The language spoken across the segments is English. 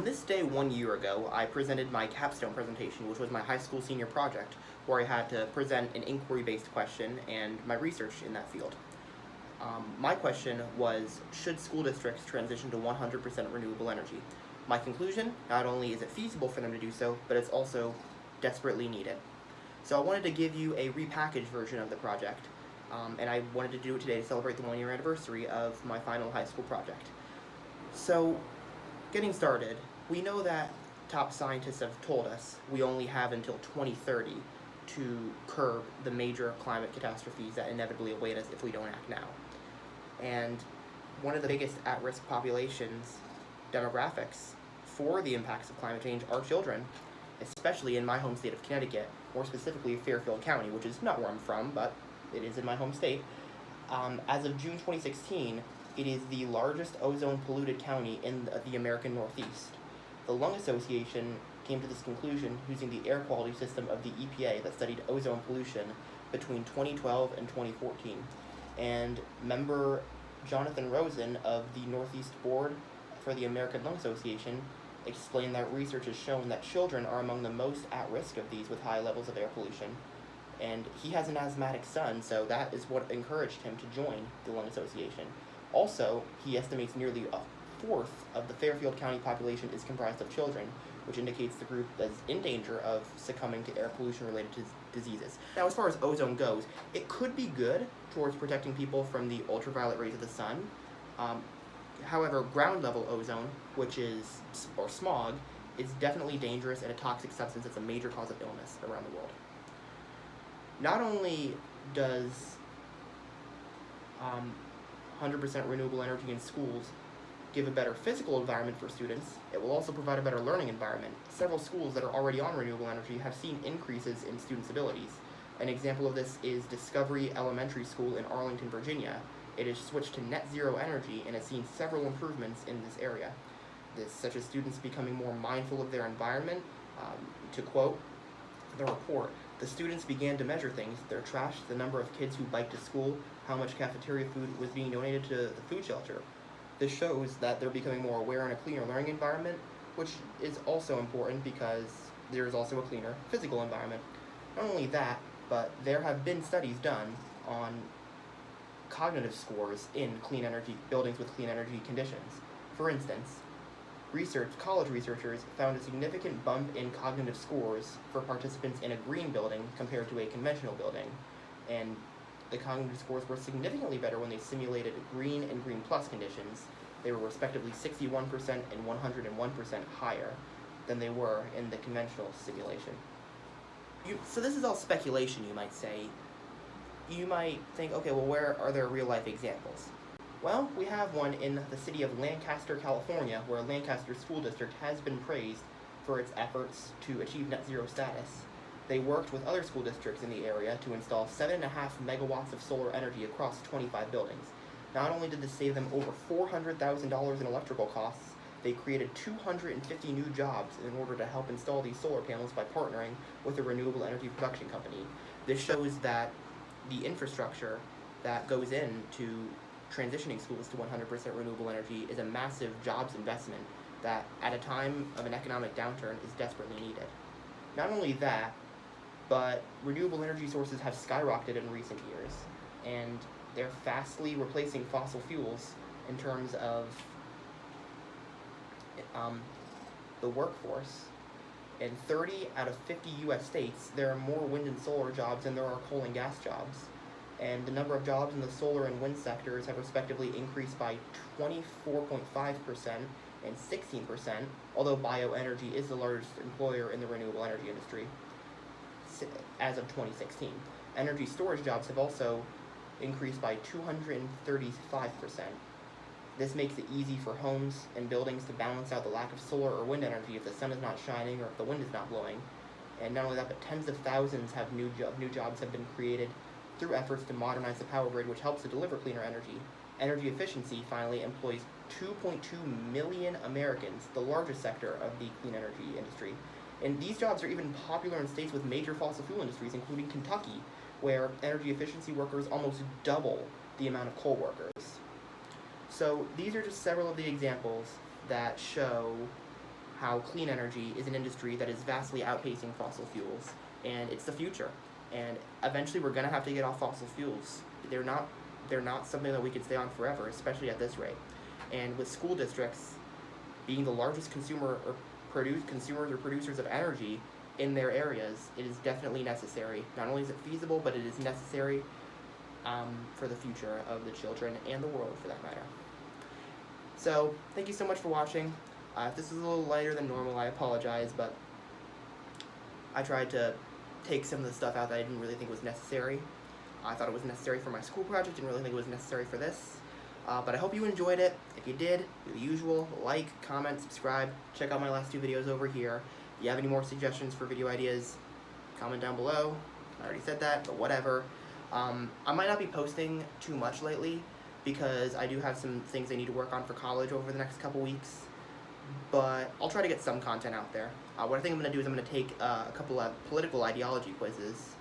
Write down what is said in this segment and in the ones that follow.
On this day 1 year ago, I presented my capstone presentation, which was my high school senior project, where I had to present an inquiry-based question and my research in that field. My question was, should school districts transition to 100% renewable energy? My conclusion, not only is it feasible for them to do so, but it's also desperately needed. So I wanted to give you a repackaged version of the project, and I wanted to do it today to celebrate the 1 year anniversary of my final high school project. So, getting started, we know that top scientists have told us we only have until 2030 to curb the major climate catastrophes that inevitably await us if we don't act now. And one of the biggest at-risk populations demographics for the impacts of climate change are children, especially in my home state of Connecticut, more specifically Fairfield County, which is not where I'm from, but it is in my home state. As of June 2016, it is the largest ozone-polluted county in the American Northeast. The Lung Association came to this conclusion using the air quality system of the EPA that studied ozone pollution between 2012 and 2014. And member Jonathan Rosen of the Northeast Board for the American Lung Association explained that research has shown that children are among the most at risk of these with high levels of air pollution. And he has an asthmatic son, so that is what encouraged him to join the Lung Association. Also, he estimates nearly a fourth of the Fairfield County population is comprised of children, which indicates the group is in danger of succumbing to air pollution-related diseases. Now, as far as ozone goes, it could be good towards protecting people from the ultraviolet rays of the sun. However, ground-level ozone, or smog, is definitely dangerous and a toxic substance that's a major cause of illness around the world. Not only does 100% renewable energy in schools give a better physical environment for students, it will also provide a better learning environment. Several schools that are already on renewable energy have seen increases in students' abilities. An example of this is Discovery Elementary School in Arlington, Virginia. It has switched to net zero energy and has seen several improvements in this area, such as students becoming more mindful of their environment. To quote the report, the students began to measure things: their trash, the number of kids who biked to school, how much cafeteria food was being donated to the food shelter. This shows that they're becoming more aware in a cleaner learning environment, which is also important because there is also a cleaner physical environment. Not only that, but there have been studies done on cognitive scores in clean energy buildings with clean energy conditions. For instance, college researchers found a significant bump in cognitive scores for participants in a green building compared to a conventional building, and the cognitive scores were significantly better when they simulated green and green plus conditions. They were respectively 61% and 101% higher than they were in the conventional simulation. So this is all speculation, you might say. You might think, okay, well, where are there real-life examples? Well, we have one in the city of Lancaster, California, where Lancaster School District has been praised for its efforts to achieve net zero status. They worked with other school districts in the area to install 7.5 megawatts of solar energy across 25 buildings. Not only did this save them over $400,000 in electrical costs, they created 250 new jobs in order to help install these solar panels by partnering with a renewable energy production company. This shows that the infrastructure that goes into transitioning schools to 100% renewable energy is a massive jobs investment that, at a time of an economic downturn, is desperately needed. Not only that, but renewable energy sources have skyrocketed in recent years, and they're fastly replacing fossil fuels in terms of the workforce. In 30 out of 50 U.S. states, there are more wind and solar jobs than there are coal and gas jobs. And the number of jobs in the solar and wind sectors have respectively increased by 24.5% and 16%, although bioenergy is the largest employer in the renewable energy industry as of 2016. Energy storage jobs have also increased by 235%. This makes it easy for homes and buildings to balance out the lack of solar or wind energy if the sun is not shining or if the wind is not blowing. And not only that, but tens of thousands of new jobs have been created through efforts to modernize the power grid, which helps to deliver cleaner energy. Energy efficiency, finally, employs 2.2 million Americans, the largest sector of the clean energy industry. And these jobs are even popular in states with major fossil fuel industries, including Kentucky, where energy efficiency workers almost double the amount of coal workers. So these are just several of the examples that show how clean energy is an industry that is vastly outpacing fossil fuels, and it's the future. And eventually, we're gonna have to get off fossil fuels. They're not something that we can stay on forever, especially at this rate. And with school districts being the largest consumers or producers of energy in their areas, it is definitely necessary. Not only is it feasible, but it is necessary for the future of the children and the world, for that matter. So, thank you so much for watching. If this is a little lighter than normal, I apologize, but I tried to take some of the stuff out that I didn't really think was necessary. I thought it was necessary for my school project, didn't really think it was necessary for this. But I hope you enjoyed it. If you did, do the usual, like, comment, subscribe, check out my last 2 videos over here. If you have any more suggestions for video ideas, comment down below. I already said that, but whatever. I might not be posting too much lately, because I do have some things I need to work on for college over the next couple weeks. But I'll try to get some content out there. What I think I'm going to do is I'm going to take a couple of political ideology quizzes,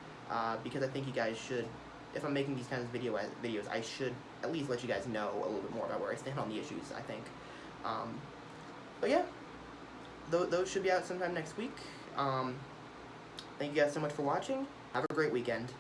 because I think you guys should, if I'm making these kinds of videos, I should at least let you guys know a little bit more about where I stand on the issues, I think. But yeah, those should be out sometime next week. Thank you guys so much for watching. Have a great weekend.